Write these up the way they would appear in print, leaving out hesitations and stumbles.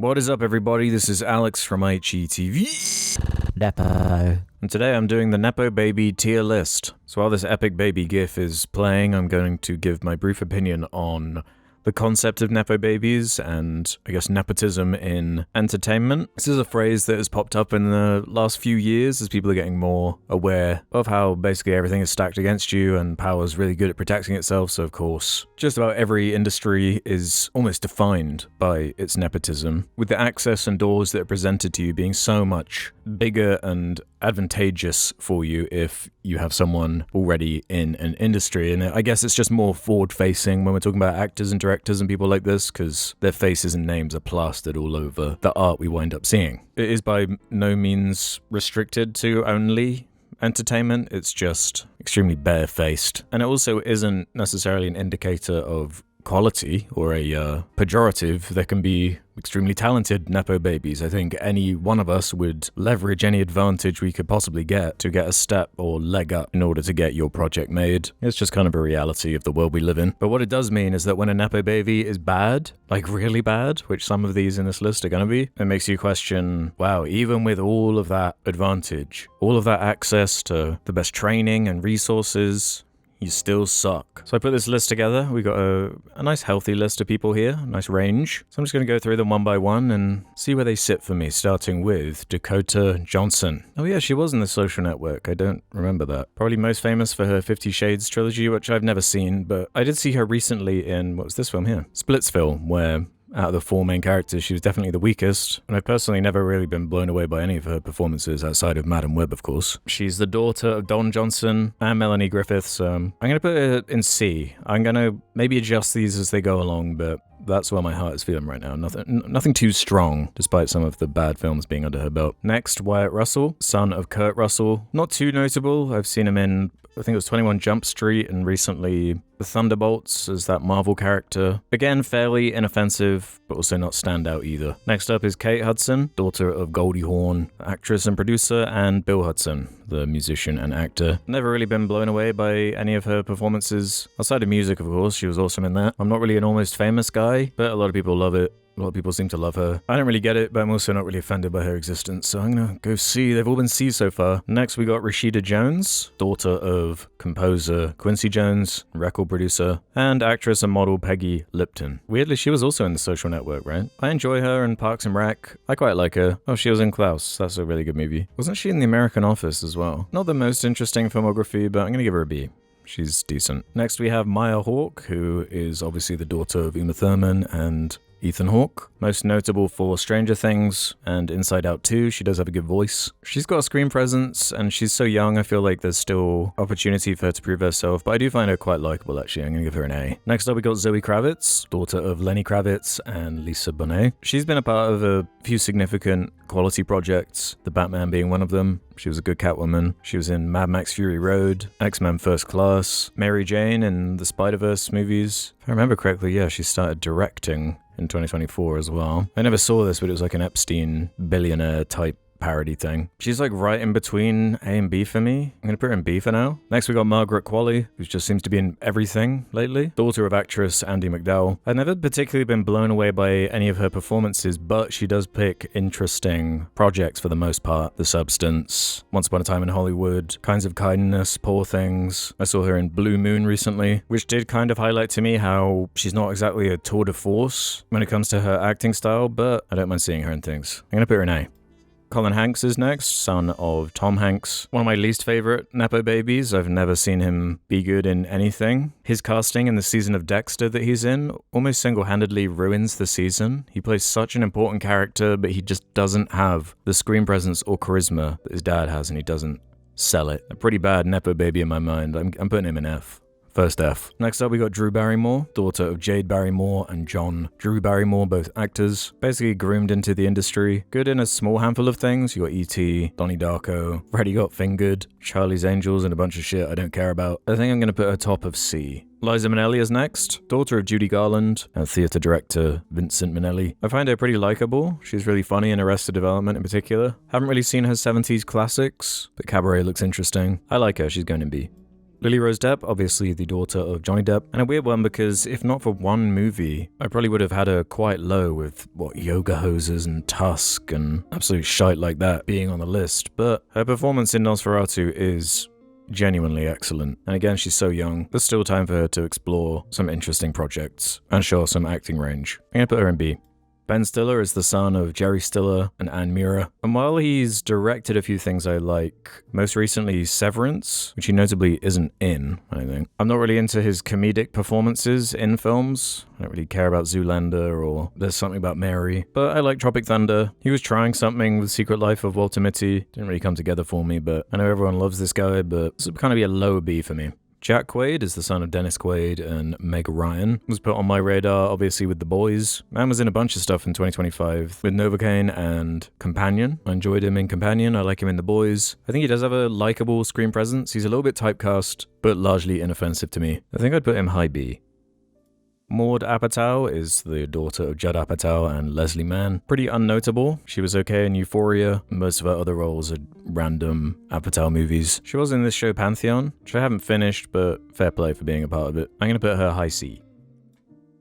What is up, everybody? This is Alex from IHE TV. Nepo. And today I'm doing the Nepo Baby tier list. So while this epic baby gif is playing, I'm going to give my brief opinion on the concept of Nepo babies and, I guess, nepotism in entertainment. This is a phrase that has popped up in the last few years as people are getting more aware of how basically everything is stacked against you and power is really good at protecting itself. So, of course, just about every industry is almost defined by its nepotism, with the access and doors that are presented to you being so much bigger and advantageous for you if you have someone already in an industry. And I guess it's just more forward-facing when we're talking about actors and directors and people like this, because their faces and names are plastered all over the art we wind up seeing. It is by no means restricted to only entertainment, it's just extremely barefaced. And it also isn't necessarily an indicator of quality or a pejorative. There can be extremely talented Nepo babies. I think any one of us would leverage any advantage we could possibly get to get a step or leg up in order to get your project made. It's just kind of a reality of the world we live in. But what it does mean is that when a Nepo baby is bad, like really bad, which some of these in this list are going to be, it makes you question, wow, even with all of that advantage, all of that access to the best training and resources, you still suck. So I put this list together. We got a nice healthy list of people here, a nice range. So I'm just going to go through them one by one and see where they sit for me, starting with Dakota Johnson. Oh yeah, she was in The Social Network. I don't remember that. Probably most famous for her 50 Shades trilogy, which I've never seen, but I did see her recently in, what was this film here? Splitsville, where out of the four main characters, she was definitely the weakest, and I've personally never really been blown away by any of her performances outside of Madam Web, of course. She's the daughter of Don Johnson and Melanie Griffiths. I'm going to put her in C. I'm going to maybe adjust these as they go along, but that's where my heart is feeling right now. Nothing too strong, despite some of the bad films being under her belt. Next, Wyatt Russell, son of Kurt Russell. Not too notable. I've seen him in, I think it was 21 Jump Street, and recently The Thunderbolts as that Marvel character. Again, fairly inoffensive, but also not standout either. Next up is Kate Hudson, daughter of Goldie Hawn, actress and producer, and Bill Hudson, the musician and actor. Never really been blown away by any of her performances. Outside of music, of course, she was awesome in that. I'm not really an Almost Famous guy, but a lot of people love it. A lot of people seem to love her. I don't really get it, but I'm also not really offended by her existence, so I'm gonna go C. They've all been C so far. Next, we got Rashida Jones, daughter of composer Quincy Jones, record producer, and actress and model Peggy Lipton. Weirdly, she was also in The Social Network, right? I enjoy her in Parks and Rec. I quite like her. Oh, she was in Klaus. That's a really good movie. Wasn't she in The American Office as well? Not the most interesting filmography, but I'm gonna give her a B. She's decent. Next, we have Maya Hawke, who is obviously the daughter of Uma Thurman and Ethan Hawke, most notable for Stranger Things and Inside Out 2. She does have a good voice. She's got a screen presence, and she's so young, I feel like there's still opportunity for her to prove herself, but I do find her quite likable, actually. I'm going to give her an A. Next up, we got Zoe Kravitz, daughter of Lenny Kravitz and Lisa Bonet. She's been a part of a few significant quality projects, The Batman being one of them. She was a good Catwoman. She was in Mad Max Fury Road, X-Men First Class, Mary Jane in the Spider-Verse movies. If I remember correctly, yeah, she started directing in 2024 as well. I never saw this, but it was like an Epstein billionaire type parody thing. She's like right in between A and B for me. I'm gonna put her in B for now. Next we got Margaret Qualley, who just seems to be in everything lately. Daughter of actress Andie MacDowell. I've never particularly been blown away by any of her performances, but she does pick interesting projects for the most part. The Substance, Once Upon a Time in Hollywood, Kinds of Kindness, Poor Things. I saw her in Blue Moon recently, which did kind of highlight to me how she's not exactly a tour de force when it comes to her acting style, but I don't mind seeing her in things. I'm gonna put her in A. Colin Hanks is next, son of Tom Hanks. One of my least favorite Nepo babies. I've never seen him be good in anything. His casting in the season of Dexter that he's in almost single-handedly ruins the season. He plays such an important character, but he just doesn't have the screen presence or charisma that his dad has, and he doesn't sell it. A pretty bad Nepo baby in my mind. I'm putting him in F. First F. Next up, we got Drew Barrymore, daughter of Jade Barrymore and John Drew Barrymore, both actors. Basically groomed into the industry. Good in a small handful of things. You got E.T., Donnie Darko, Freddy Got Fingered, Charlie's Angels, and a bunch of shit I don't care about. I think I'm going to put her top of C. Liza Minnelli is next, daughter of Judy Garland and theatre director Vincent Minnelli. I find her pretty likable. She's really funny in Arrested Development in particular. Haven't really seen her 70s classics, but Cabaret looks interesting. I like her, she's going to be. Lily Rose Depp, obviously the daughter of Johnny Depp, and a weird one because if not for one movie, I probably would have had her quite low with, yoga hoses and Tusk and absolute shite like that being on the list, but her performance in Nosferatu is genuinely excellent. And again, she's so young, there's still time for her to explore some interesting projects and show some acting range. I'm gonna put her in B. Ben Stiller is the son of Jerry Stiller and Ann Mira, and while he's directed a few things I like, most recently Severance, which he notably isn't in, I think. I'm not really into his comedic performances in films. I don't really care about Zoolander or There's Something About Mary, but I like Tropic Thunder. He was trying something with Secret Life of Walter Mitty. Didn't really come together for me, but I know everyone loves this guy, but this would kind of be a low B for me. Jack Quaid is the son of Dennis Quaid and Meg Ryan. Was put on my radar, obviously, with The Boys. Man was in a bunch of stuff in 2025 with Novocaine and Companion. I enjoyed him in Companion. I like him in The Boys. I think he does have a likable screen presence. He's a little bit typecast, but largely inoffensive to me. I think I'd put him high B. Maud Apatow is the daughter of Judd Apatow and Leslie Mann. Pretty unnotable. She was okay in Euphoria. Most of her other roles are random Apatow movies. She was in this show Pantheon, which I haven't finished, but fair play for being a part of it. I'm gonna put her high C.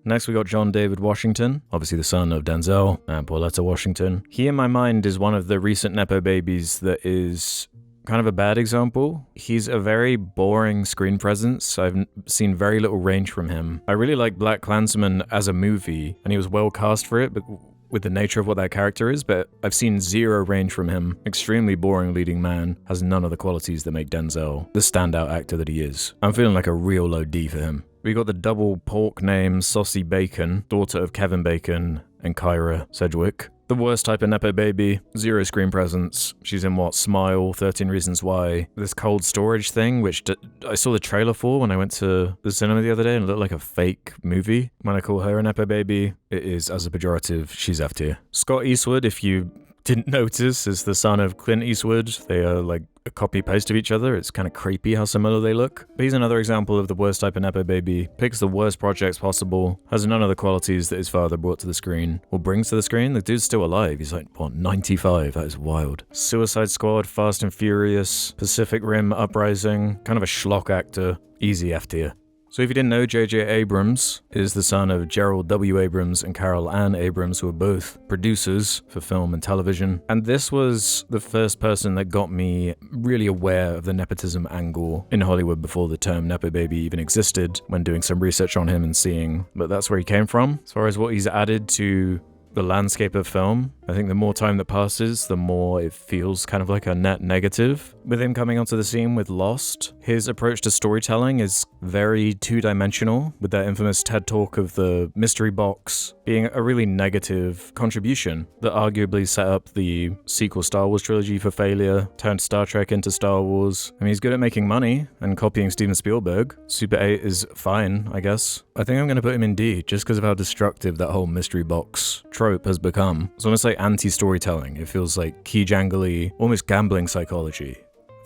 Next we got John David Washington, obviously the son of Denzel and Pauletta Washington. He in my mind is one of the recent Nepo babies that is kind of a bad example. He's a very boring screen presence. I've seen very little range from him. I really like Black Klansman as a movie, and he was well cast for it, but with the nature of what that character is, but I've seen zero range from him. Extremely boring leading man, has none of the qualities that make Denzel the standout actor that he is. I'm feeling like a real low D for him. We got the double pork name Saucy Bacon, daughter of Kevin Bacon and Kyra Sedgwick. The worst type of Nepo baby, zero screen presence. She's in Smile, 13 Reasons Why. This cold storage thing, which I saw the trailer for when I went to the cinema the other day and it looked like a fake movie. When I call her a Nepo baby, it is as a pejorative, she's F tier. Scott Eastwood, if you didn't notice, is the son of Clint Eastwood. They are like a copy-paste of each other. It's kind of creepy how similar they look. But he's another example of the worst type of Nepo baby. Picks the worst projects possible. Has none of the qualities that his father brought to the screen or brings to the screen. The dude's still alive. He's like, 95? That is wild. Suicide Squad, Fast and Furious, Pacific Rim, Uprising. Kind of a schlock actor. Easy F tier. So if you didn't know, J.J. Abrams is the son of Gerald W. Abrams and Carol Ann Abrams, who are both producers for film and television. And this was the first person that got me really aware of the nepotism angle in Hollywood before the term Nepo baby even existed, when doing some research on him and seeing that that's where he came from. As far as what he's added to the landscape of film, I think the more time that passes, the more it feels kind of like a net negative. With him coming onto the scene with Lost, his approach to storytelling is very two-dimensional, with that infamous TED Talk of the mystery box being a really negative contribution that arguably set up the sequel Star Wars trilogy for failure, turned Star Trek into Star Wars. I mean, he's good at making money and copying Steven Spielberg. Super 8 is fine, I guess. I think I'm going to put him in D, just because of how destructive that whole mystery box trope has become. It's almost like anti-storytelling. It feels like key-jangly, almost gambling psychology.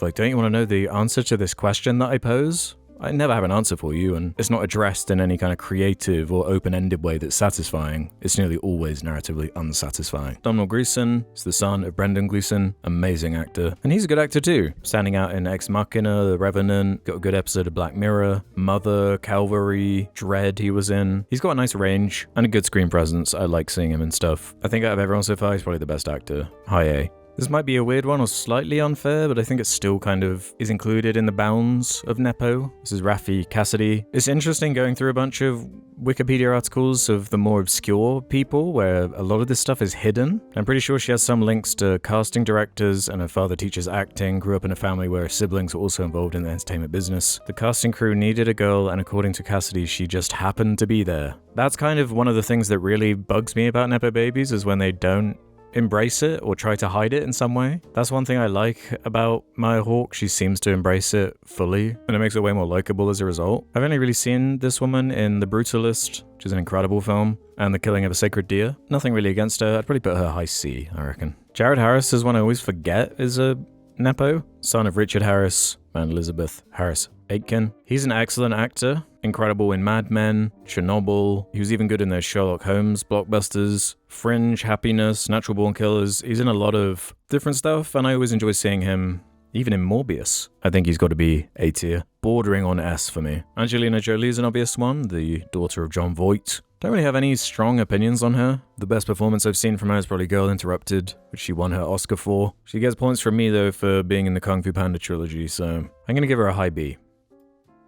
Like, don't you want to know the answer to this question that I pose? I never have an answer for you, and it's not addressed in any kind of creative or open-ended way that's satisfying. It's nearly always narratively unsatisfying. Domhnall Gleeson is the son of Brendan Gleeson, amazing actor. And he's a good actor too, standing out in Ex Machina, The Revenant, got a good episode of Black Mirror, Mother, Calvary, Dread he was in. He's got a nice range and a good screen presence. I like seeing him and stuff. I think out of everyone so far, he's probably the best actor. High A. This might be a weird one or slightly unfair, but I think it still kind of is included in the bounds of Nepo. This is Rafi Cassidy. It's interesting going through a bunch of Wikipedia articles of the more obscure people where a lot of this stuff is hidden. I'm pretty sure she has some links to casting directors, and her father teaches acting, grew up in a family where her siblings were also involved in the entertainment business. The casting crew needed a girl, and according to Cassidy, she just happened to be there. That's kind of one of the things that really bugs me about Nepo babies, is when they don't embrace it or try to hide it in some way. That's one thing I like about Maya Hawke. She seems to embrace it fully, and it makes it way more likable as a result. I've only really seen this woman in The Brutalist, which is an incredible film, and The Killing of a Sacred Deer. Nothing really against her. I'd probably put her high C, I reckon. Jared Harris is one I always forget is a Nepo, son of Richard Harris and Elizabeth Harris Aitken. He's an excellent actor, incredible in Mad Men, Chernobyl. He was even good in those Sherlock Holmes blockbusters, Fringe, Happiness, Natural Born Killers. He's in a lot of different stuff, and I always enjoy seeing him Even in Morbius, I think he's got to be A tier. Bordering on S for me. Angelina Jolie's an obvious one, the daughter of John Voight. Don't really have any strong opinions on her. The best performance I've seen from her is probably Girl Interrupted, which she won her Oscar for. She gets points from me though for being in the Kung Fu Panda trilogy, so I'm gonna give her a high B.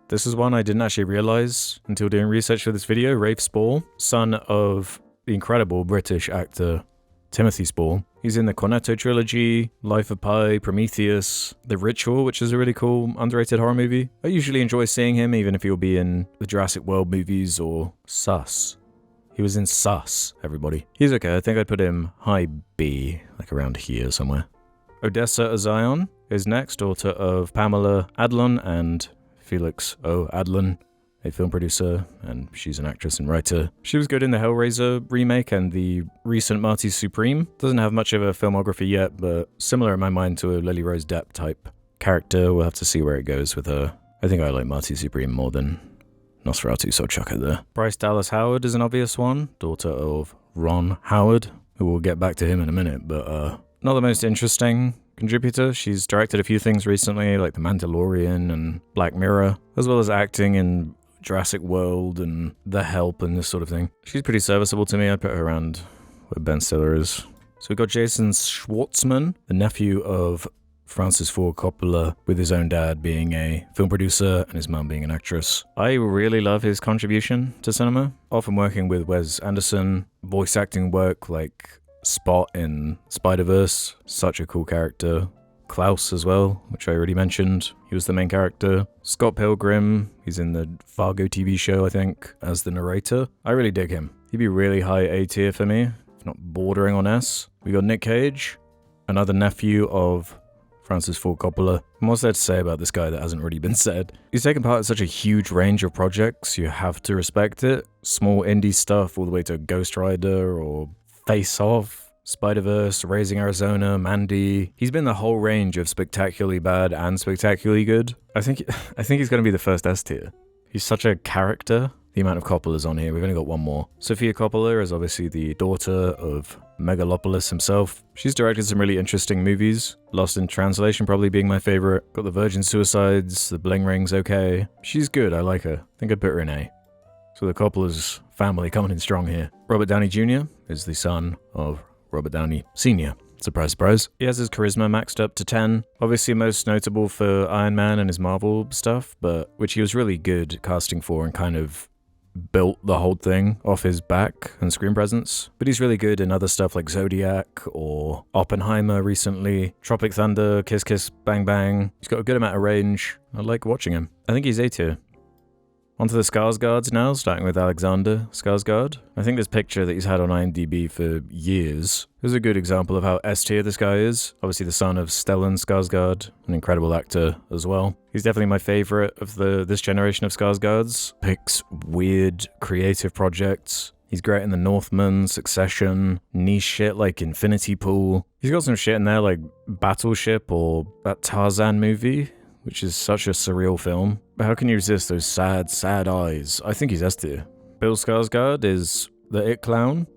This is one I didn't actually realize until doing research for this video. Rafe Spall, son of the incredible British actor Timothy Spall. He's in the Cornetto trilogy, Life of Pi, Prometheus, The Ritual, which is a really cool, underrated horror movie. I usually enjoy seeing him, even if he'll be in the Jurassic World movies or Sus. He was in Sus, everybody. He's okay, I think I'd put him high B, like around here somewhere. Odessa Azion is next, daughter of Pamela Adlon and Felix O. Adlon, a film producer, and she's an actress and writer. She was good in the Hellraiser remake and the recent Marty Supreme. Doesn't have much of a filmography yet, but similar in my mind to a Lily Rose Depp type character. We'll have to see where it goes with her. I think I like Marty Supreme more than Nosferatu, so chuck it there. Bryce Dallas Howard is an obvious one, daughter of Ron Howard, who we'll get back to him in a minute, but not the most interesting contributor. She's directed a few things recently, like The Mandalorian and Black Mirror, as well as acting in Jurassic World and The Help and this sort of thing. She's pretty serviceable to me. I'd put her around where Ben Stiller is. So we've got Jason Schwartzman, the nephew of Francis Ford Coppola, with his own dad being a film producer and his mum being an actress. I really love his contribution to cinema, often working with Wes Anderson, voice acting work like Spot in Spider-Verse, such a cool character. Klaus as well, which I already mentioned. He was the main character. Scott Pilgrim, he's in the Fargo TV show, I think, as the narrator. I really dig him. He'd be really high A tier for me, if not bordering on S. We got Nick Cage, another nephew of Francis Ford Coppola. What's there to say about this guy that hasn't already been said? He's taken part in such a huge range of projects, you have to respect it. Small indie stuff all the way to Ghost Rider or Face Off, Spider-Verse, Raising Arizona, Mandy. He's been the whole range of spectacularly bad and spectacularly good. I think he's going to be the first S tier. He's such a character. The amount of Coppolas on here, we've only got one more. Sofia Coppola is obviously the daughter of Megalopolis himself. She's directed some really interesting movies. Lost in Translation probably being my favorite. Got The Virgin Suicides, The Bling Ring's okay. She's good, I like her. I think I'd put her in A. So the Coppola's family coming in strong here. Robert Downey Jr. is the son of Robert Downey Sr. Surprise, surprise. He has his charisma maxed up to 10. Obviously most notable for Iron Man and his Marvel stuff, but which he was really good casting for and kind of built the whole thing off his back and screen presence. But he's really good in other stuff like Zodiac or Oppenheimer recently, Tropic Thunder, Kiss Kiss Bang Bang. He's got a good amount of range. I like watching him. I think he's A tier. Onto the Skarsgårds now, starting with Alexander Skarsgård. I think this picture that he's had on IMDb for years is a good example of how S tier this guy is. Obviously the son of Stellan Skarsgård, an incredible actor as well. He's definitely my favorite of this generation of Skarsgårds. Picks weird, creative projects. He's great in The Northman, Succession, niche shit like Infinity Pool. He's got some shit in there like Battleship or that Tarzan movie, which is such a surreal film. But how can you resist those sad, sad eyes? I think he's S tier. Bill Skarsgård is the It Clown.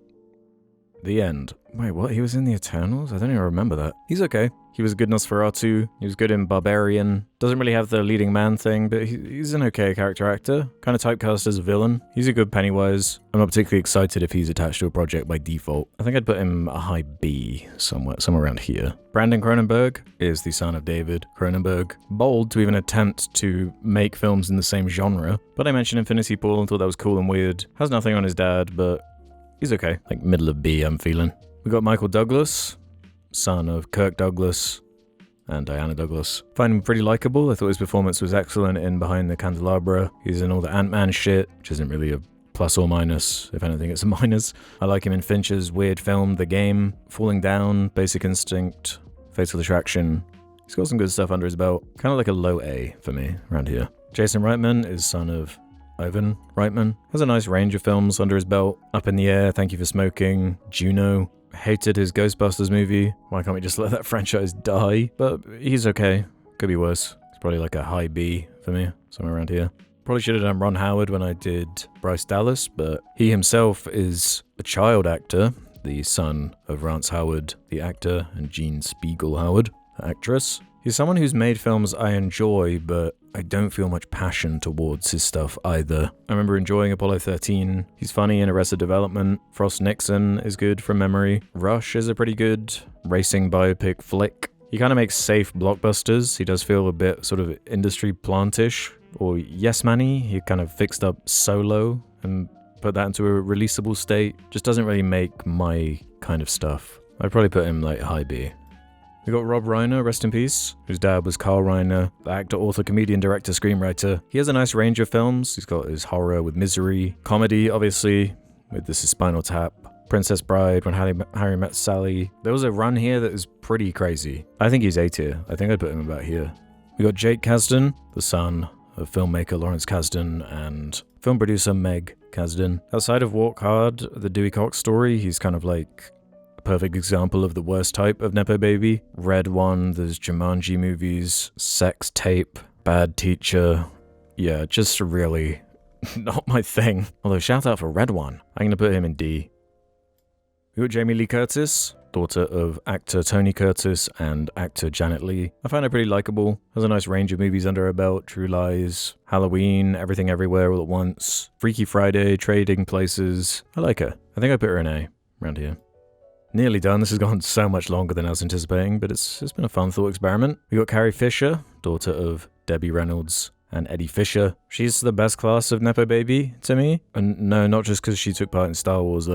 The end. Wait, what? He was in The Eternals? I don't even remember that. He's okay. He was good in Nosferatu. He was good in Barbarian. Doesn't really have the leading man thing, but he's an okay character actor. Kind of typecast as a villain. He's a good Pennywise. I'm not particularly excited if he's attached to a project by default. I think I'd put him a high B somewhere around here. Brandon Cronenberg is the son of David Cronenberg. Bold to even attempt to make films in the same genre. But I mentioned Infinity Pool and thought that was cool and weird. Has nothing on his dad, but he's okay. Like middle of B, I'm feeling. We got Michael Douglas, son of Kirk Douglas and Diana Douglas. Find him pretty likable. I thought his performance was excellent in Behind the Candelabra. He's in all the Ant-Man shit, which isn't really a plus or minus. If anything, it's a minus. I like him in Fincher's weird film, The Game, Falling Down, Basic Instinct, Fatal Attraction. He's got some good stuff under his belt. Kind of like a low A for me around here. Jason Reitman is son of Ivan Reitman. Has a nice range of films under his belt. Up in the Air, Thank You for Smoking, Juno. Hated his Ghostbusters movie. Why can't we just let that franchise die? But he's okay. Could be worse. It's probably like a high B for me, somewhere around here. Probably should have done Ron Howard when I did Bryce Dallas, but he himself is a child actor, the son of Rance Howard, the actor, and Gene Spiegel Howard. actress. He's someone who's made films I enjoy, but I don't feel much passion towards his stuff either. I remember enjoying Apollo 13. He's funny in Arrested Development. Frost Nixon is good from memory. Rush is a pretty good racing biopic flick. He kind of makes safe blockbusters. He does feel a bit sort of industry plantish or yes man-y. He kind of fixed up Solo and put that into a releasable state. Just doesn't really make my kind of stuff. I'd probably put him like high B. We got Rob Reiner, rest in peace, whose dad was Carl Reiner, the actor, author, comedian, director, screenwriter. He has a nice range of films. He's got his horror with Misery, comedy, obviously, with This Is Spinal Tap, Princess Bride, When Harry Met Sally. There was a run here that is pretty crazy. I think he's A tier. I think I'd put him about here. We got Jake Kasdan, the son of filmmaker Lawrence Kasdan and film producer Meg Kasdan. Outside of Walk Hard, the Dewey Cox story, he's kind of like perfect example of the worst type of Nepo baby. Red One, there's Jumanji movies, Sex Tape, Bad Teacher. Yeah, just really not my thing. Although shout out for Red One. I'm gonna put him in D. We got Jamie Lee Curtis, daughter of actor Tony Curtis and actor Janet Leigh. I find her pretty likable. Has a nice range of movies under her belt. True Lies, Halloween, Everything Everywhere All at Once, Freaky Friday, Trading Places. I like her. I think I put her in A, around here. Nearly done. This has gone so much longer than I was anticipating, but it's been a fun thought experiment. We got Carrie Fisher, daughter of Debbie Reynolds and Eddie Fisher. She's the best class of Nepo baby to me. And no, not just because she took part in Star Wars,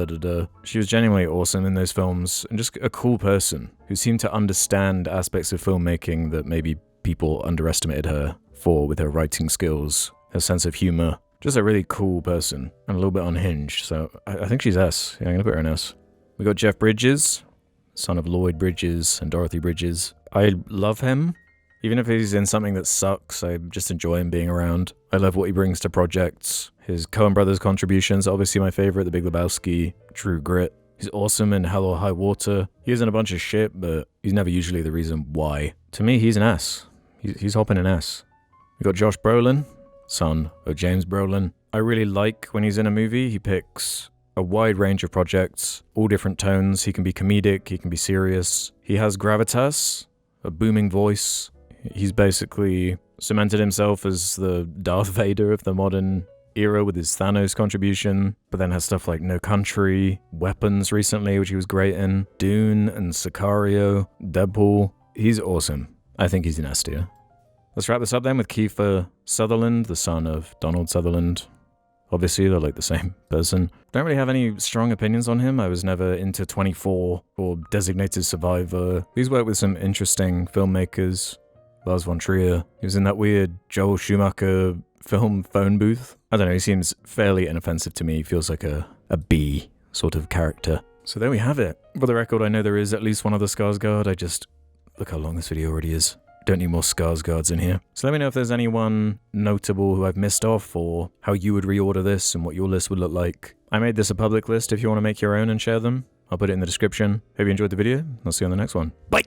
She was genuinely awesome in those films and just a cool person who seemed to understand aspects of filmmaking that maybe people underestimated her for with her writing skills, her sense of humor. Just a really cool person and a little bit unhinged. So I think she's S. Yeah, I'm gonna put her in S. We got Jeff Bridges, son of Lloyd Bridges and Dorothy Bridges. I love him. Even if he's in something that sucks, I just enjoy him being around. I love what he brings to projects. His Coen Brothers contributions, obviously my favorite, The Big Lebowski, True Grit. He's awesome in Hell or High Water. He is in a bunch of shit, but he's never usually the reason why. To me, he's an S. He's hopping an S. We got Josh Brolin, son of James Brolin. I really like when he's in a movie, he picks a wide range of projects, all different tones. He can be comedic, he can be serious. He has gravitas, a booming voice. He's basically cemented himself as the Darth Vader of the modern era with his Thanos contribution, but then has stuff like No Country, Weapons recently, which he was great in, Dune and Sicario, Deadpool. He's awesome. I think he's an S tier. Let's wrap this up then with Kiefer Sutherland, the son of Donald Sutherland. Obviously, they're like the same person. Don't really have any strong opinions on him. I was never into 24 or Designated Survivor. He's worked with some interesting filmmakers. Lars von Trier. He was in that weird Joel Schumacher film Phone Booth. I don't know, he seems fairly inoffensive to me. He feels like a B sort of character. So there we have it. For the record, I know there is at least one other Skarsgård. I just... Look how long this video already is. Don't need more Skarsgårds in here. So let me know if there's anyone notable who I've missed off or how you would reorder this and what your list would look like. I made this a public list if you want to make your own and share them. I'll put it in the description. Hope you enjoyed the video. I'll see you on the next one. Bye!